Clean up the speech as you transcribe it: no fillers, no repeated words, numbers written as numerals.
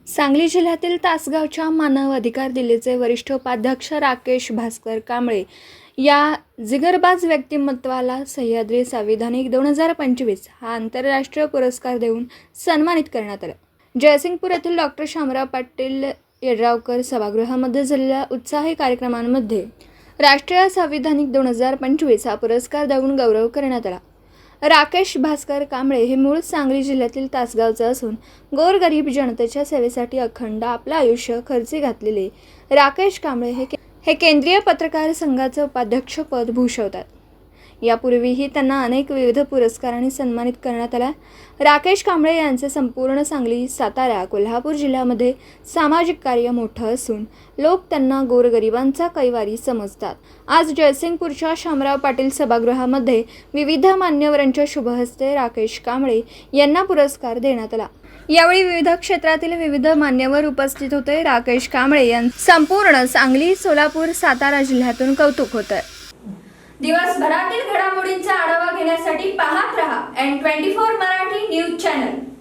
सांगली जिल्ह्यातील तासगावच्या मानव अधिकार दिल्लीचे वरिष्ठ उपाध्यक्ष राकेश भास्कर कांबळे या जिगरबाज व्यक्तिमत्वाला सह्याद्री संविधानिक 2025 हा आंतरराष्ट्रीय पुरस्कार देऊन सन्मानित करण्यात आला। जयसिंगपूर येथील डॉक्टर शामराव पाटील येड्रावकर सभागृहामध्ये झालेल्या उत्साही कार्यक्रमांमध्ये राष्ट्रीय संविधानिक 2025 हा पुरस्कार देऊन गौरव करण्यात आला। राकेश भास्कर कांबळे हे मूळ सांगली जिल्ह्यातील तासगावचे असून गोरगरीब जनतेच्या सेवेसाठी अखंड आपलं आयुष्य खर्ची घातलेले राकेश कांबळे हे केंद्रीय पत्रकार संघाचे उपाध्यक्षपद भूषवतात। यापूर्वीही त्यांना अनेक विविध पुरस्कारांनी सन्मानित करण्यात आला। राकेश कांबळे यांचे संपूर्ण सांगली, सातारा, कोल्हापूर जिल्ह्यामध्ये सामाजिक कार्य मोठं असून लोक त्यांना गोरगरिबांचा कैवारी समजतात। आज जयसिंगपूरच्या शामराव पाटील सभागृहामध्ये विविध मान्यवरांच्या शुभहस्ते राकेश कांबळे यांना पुरस्कार देण्यात आला। यावेळी विविध क्षेत्रातील विविध मान्यवर उपस्थित होते। राकेश कांबळे यांचे संपूर्ण सांगली, सोलापूर, सातारा जिल्ह्यातून कौतुक होतं। दिवसभरातील घडामोडींचा आढावा घेण्यासाठी पाहत रहा N24 मराठी न्यूज चॅनल।